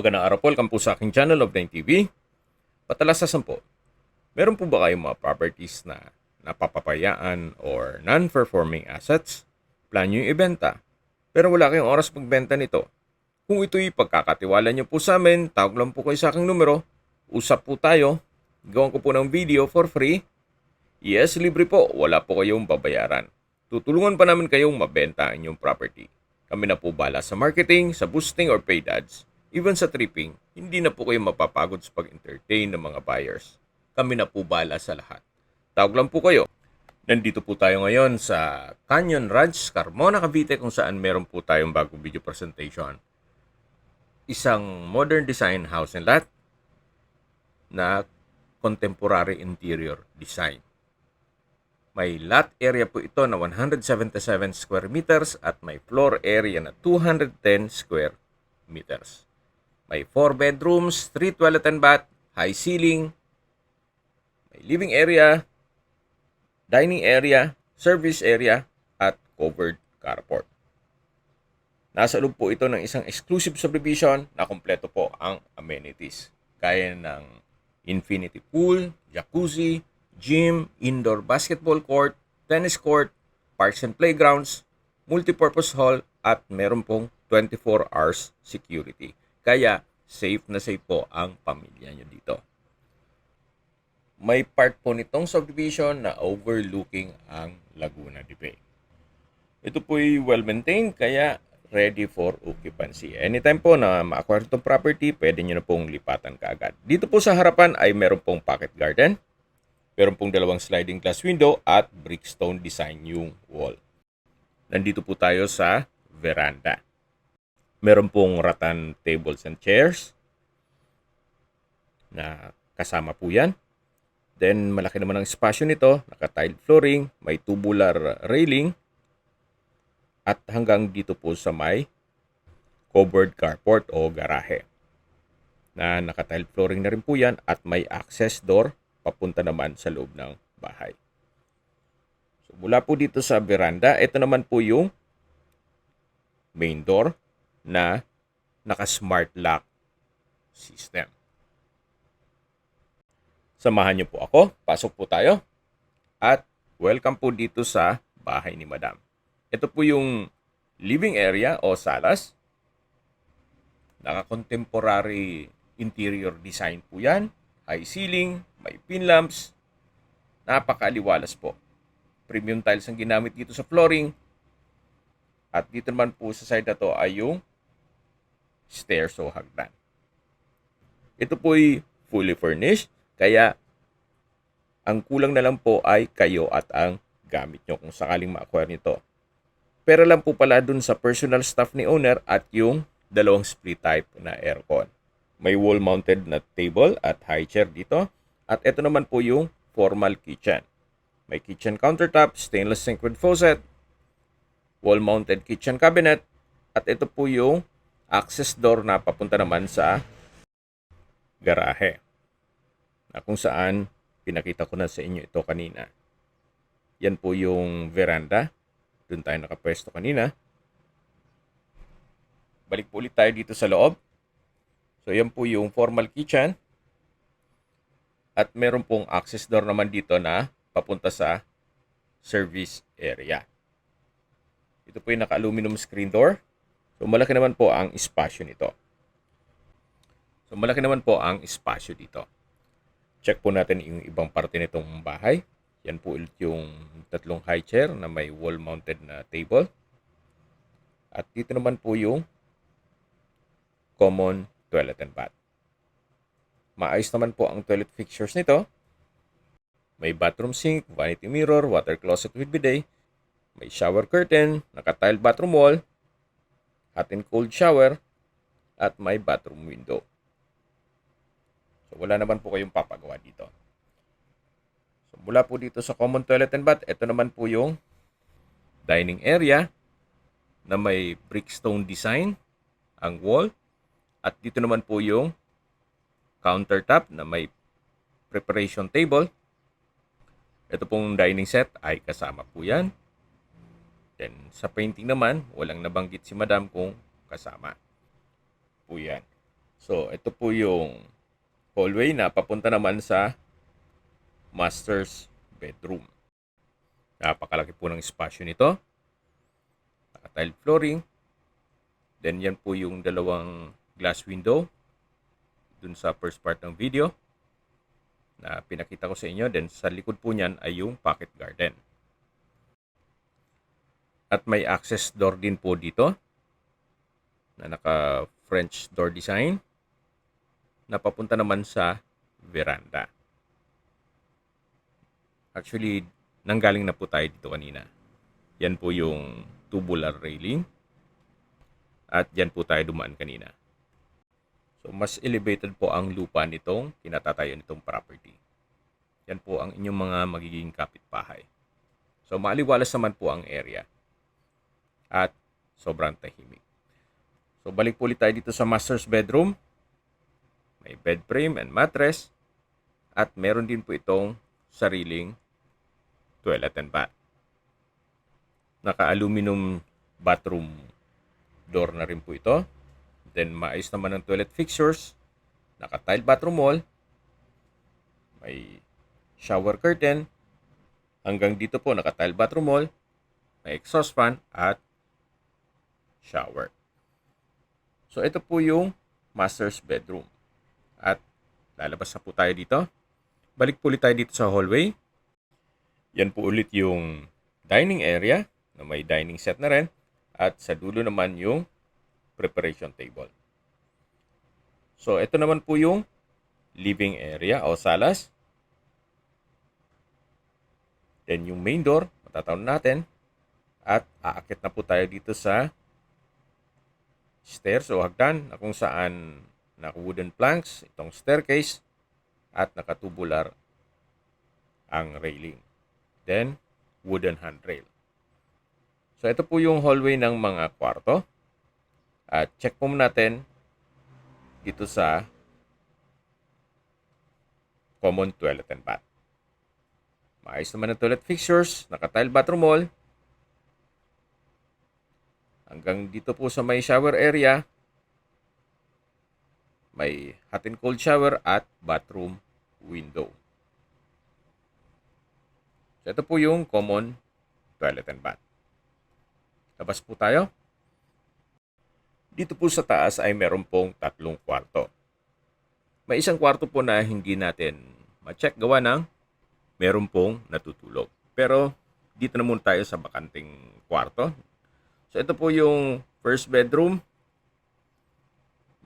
Magandang araw po, welcome po sa aking channel of 9TV. Patalasasan po, meron po ba kayong mga properties na napapapayaan or non-performing assets? Plan nyo yung ibenta, pero wala kayong oras magbenta nito. Kung ito'y pagkakatiwala nyo po sa amin, tawag lang po kayo sa aking numero, usap po tayo, gawan ko po ng video for free. Yes, libre po, wala po kayong babayaran. Tutulungan pa namin kayong mabenta ang inyong property. Kami na po bala sa marketing, sa boosting or paid ads. Even sa tripping, hindi na po kayo mapapagod sa pag-entertain ng mga buyers. Kami na po bala sa lahat. Tawag lang po kayo. Nandito po tayo ngayon sa Canyon Ranch, Carmona, Cavite kung saan meron po tayong bagong video presentation. Isang modern design house and lot na contemporary interior design. May lot area po ito na 177 square meters at may floor area na 210 square meters. May 4 bedrooms, 3 toilet and bath, high ceiling, may living area, dining area, service area, at covered carport. Nasa loob po ito ng isang exclusive subdivision na kompleto po ang amenities. Gaya ng infinity pool, jacuzzi, gym, indoor basketball court, tennis court, parks and playgrounds, multipurpose hall, at meron pong 24 hours security. Kaya safe na safe po ang pamilya nyo dito. May part po nitong subdivision na overlooking ang Laguna de Bay. Ito po'y well-maintained kaya ready for occupancy. Anytime po na ma-acquire itong property, pwede nyo na pong lipatan kaagad. Dito po sa harapan ay meron pong pocket garden. Meron pong dalawang sliding glass window at brickstone design yung wall. Nandito po tayo sa veranda. Meron pong rattan tables and chairs na kasama po yan. Then malaki naman ang espasyo nito, naka-tiled flooring, may tubular railing, at hanggang dito po sa may covered carport o garahe. Na naka-tiled flooring na rin po yan at may access door papunta naman sa loob ng bahay. So mula po dito sa veranda, ito naman po yung main door na naka-smart lock system. Samahan niyo po ako, pasok po tayo, at welcome po dito sa bahay ni Madam. Ito po yung living area o salas. Naka-contemporary interior design po yan. High ceiling, may pin lamps. Napakaliwalas po. Premium tiles ang ginamit dito sa flooring. At dito naman po sa side na to ay yung stairs o hagdan. Ito po ay fully furnished. Kaya ang kulang na lang po ay kayo at ang gamit nyo kung sakaling ma-acquire nito. Pero lang po pala dun sa personal staff ni owner at yung dalawang split type na aircon. May wall-mounted na table at high chair dito. At ito naman po yung formal kitchen. May kitchen countertop, stainless sink with faucet, wall-mounted kitchen cabinet, at ito po yung access door na papunta naman sa garahe. Na kung saan pinakita ko na sa inyo ito kanina. Yan po yung veranda. Doon tayo nakapwesto kanina. Balik po ulit tayo dito sa loob. So yan po yung formal kitchen. At meron pong access door naman dito na papunta sa service area. Ito po yung naka-aluminum screen door. So malaki naman po ang espasyo nito. Dito. Check po natin yung ibang parte nitong bahay. Yan po ulit yung tatlong high chair na may wall-mounted na table. At dito naman po yung common toilet and bath. Maayos naman po ang toilet fixtures nito. May bathroom sink, vanity mirror, water closet with bidet. May shower curtain, naka-tiled bathroom wall, hot and cold shower, at may bathroom window. So wala naman po kayong papagawa dito. So mula po dito sa common toilet and bath, ito naman po yung dining area na may brickstone design ang wall. At dito naman po yung countertop na may preparation table. Ito pong dining set ay kasama po yan. Then sa painting naman, walang nabanggit si Madam kung kasama po yan. So, ito po yung hallway na papunta naman sa master's bedroom. Napakalaki po ng espasyo nito. Naka-tile flooring. Then, yan po yung dalawang glass window dun sa first part ng video na pinakita ko sa inyo. Then, sa likod po niyan ay yung pocket garden. At may access door din po dito na naka-French door design na papunta naman sa veranda. Actually, nanggaling na po tayo dito kanina. Yan po yung tubular railing. At yan po tayo dumaan kanina. So, mas elevated po ang lupa nitong kinatatayan nitong property. Yan po ang inyong mga magiging kapitbahay. So, maaliwalas naman po ang area. At sobrang tahimik. So, balik po ulit tayo dito sa master's bedroom. May bed frame and mattress. At meron din po itong sariling toilet and bath. Naka-aluminum bathroom door na rin po ito. Then, maayos naman ang toilet fixtures. Naka-tile bathroom wall. May shower curtain. Hanggang dito po, naka-tile bathroom wall. May exhaust fan at shower. So, ito po yung master's bedroom. At lalabas na po tayo dito. Balik po ulit tayo dito sa hallway. Yan po ulit yung dining area na may dining set na rin. At sa dulo naman yung preparation table. So, ito naman po yung living area o salas. Then, yung main door, matatawag natin. At aakit na po tayo dito sa stairs o hagdan na kung saan naka-wooden planks, itong staircase, at nakatubular ang railing. Then, wooden handrail. So, ito po yung hallway ng mga kwarto. At check po natin dito sa common toilet and bath. Maayos naman ang toilet fixtures, naka-tile bathroom wall. Hanggang dito po sa may shower area, may hot and cold shower at bathroom window. So, ito po yung common toilet and bath. Labas po tayo. Dito po sa taas ay meron pong 3 kwarto. May isang kwarto po na hindi natin ma-check gawa ng meron pong natutulog. Pero dito na muna tayo sa bakanting kwarto. So ito po yung first bedroom.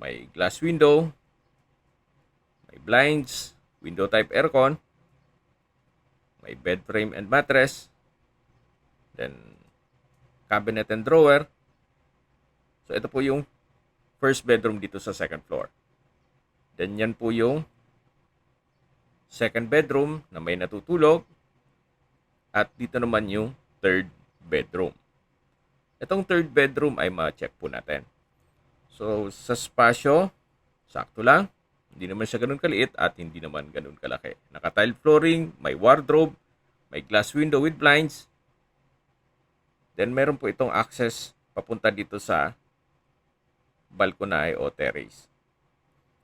May glass window. May blinds. Window type aircon. May bed frame and mattress. Then cabinet and drawer. So, ito po yung first bedroom dito sa second floor. Then, yan po yung second bedroom na may natutulog. At dito naman yung third bedroom. Itong third bedroom ay ma-check po natin. So, sa spasyo, sakto lang. Hindi naman siya ganun kaliit at hindi naman ganun kalaki. Naka-tile flooring, may wardrobe, may glass window with blinds. Then, meron po itong access papunta dito sa balcony o terrace.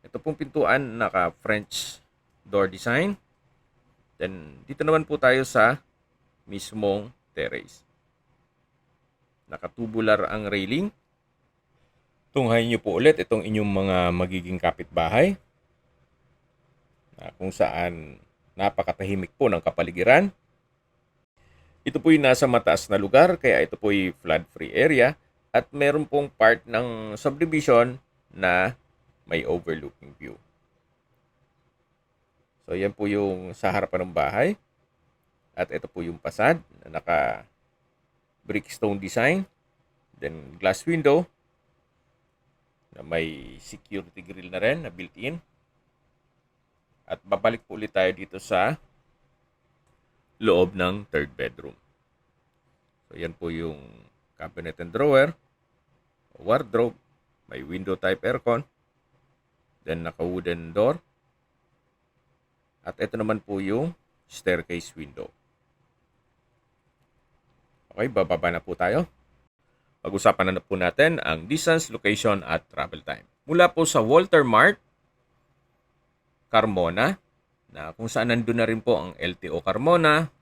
Ito pong pintuan naka-French door design. Then, dito naman po tayo sa mismong terrace. Nakatubular ang railing. Tunghayin niyo po ulit itong inyong mga magiging kapitbahay na kung saan napakatahimik po ng kapaligiran. Ito po yung nasa mataas na lugar, kaya ito po yung flood-free area. At meron pong part ng subdivision na may overlooking view. So, yan po yung sa harapan ng bahay. At ito po yung pasad na naka brickstone design. Then, glass window na may security grill na rin na built-in. At babalik po ulit tayo dito sa loob ng third bedroom. So, yan po yung cabinet and drawer, wardrobe, may window type aircon, then naka-wooden door, at ito naman po yung staircase window. Okay, bababa na po tayo. Pag-usapan na po natin ang distance, location at travel time. Mula po sa Walter Mart, Carmona, na kung saan nandun na rin po ang LTO Carmona,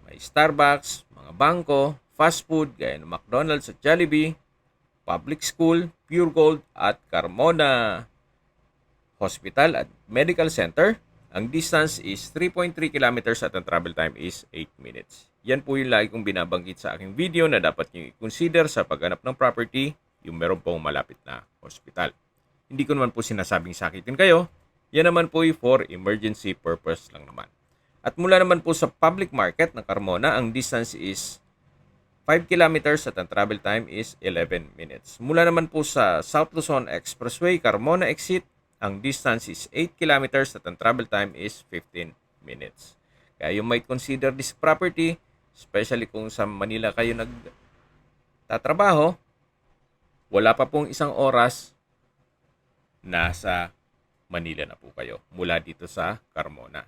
may Starbucks, mga bangko, fast food gaya ng McDonald's at Jollibee, public school, Pure Gold at Carmona Hospital at Medical Center. Ang distance is 3.3 kilometers at ang travel time is 8 minutes. Yan po yung lagi kong binabanggit sa aking video na dapat nyo i-consider sa paghanap ng property, yung meron pong malapit na hospital. Hindi ko naman po sinasabing sakitin kayo. Yan naman po yung for emergency purpose lang naman. At mula naman po sa public market ng Carmona, ang distance is 5 kilometers at ang travel time is 11 minutes. Mula naman po sa South Luzon Expressway, Carmona exit, ang distance is 8 kilometers at ang travel time is 15 minutes. Kaya you might consider this property, especially kung sa Manila kayo nagtatrabaho, wala pa pong isang oras, nasa Manila na po kayo mula dito sa Carmona.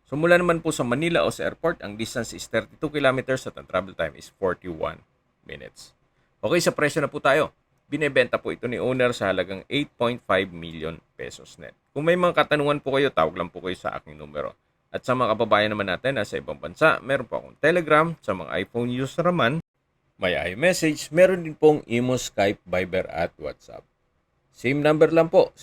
So mula naman po sa Manila o sa airport, ang distance is 32 kilometers at ang travel time is 41 minutes. Okay, sa presyo na po tayo. Binebenta po ito ni owner sa halagang 8.5 million pesos net. Kung may mga katanungan po kayo, tawag lang po kayo sa aking numero. At sa mga kababayan naman natin na sa ibang bansa, meron po akong Telegram. Sa mga iPhone user naman, may iMessage. Meron din pong Imo, Skype, Viber at WhatsApp. Same number lang po,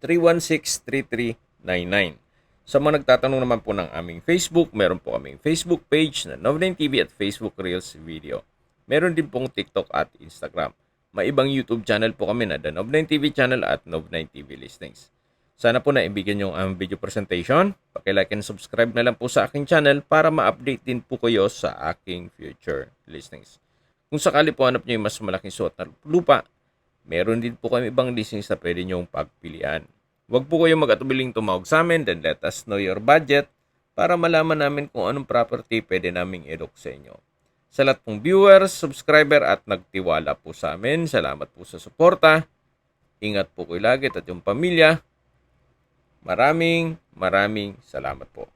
0917-316-3399. Sa mga nagtatanong naman po ng aming Facebook, meron po kaming Facebook page na Nov9 TV at Facebook Reels Video. Meron din pong TikTok at Instagram. May ibang YouTube channel po kami na The Nov9 TV channel at Nov9 TV Listings. Sana po naibigyan nyo ang video presentation. Paki-like and subscribe na lang po sa aking channel para ma-update din po kayo sa aking future listings. Kung sakali po hanap nyo yung mas malaking suot na lupa, meron din po kami ibang listings na pwede nyong pagpilian. Huwag po kayong mag-atubiling tumawag sa amin, then let us know your budget para malaman namin kung anong property pwede naming i-look sa inyo. Sa lahat pong viewers, subscriber at nagtiwala po sa amin, salamat po sa suporta. Ingat po kayo lagi at yung pamilya. Maraming salamat po.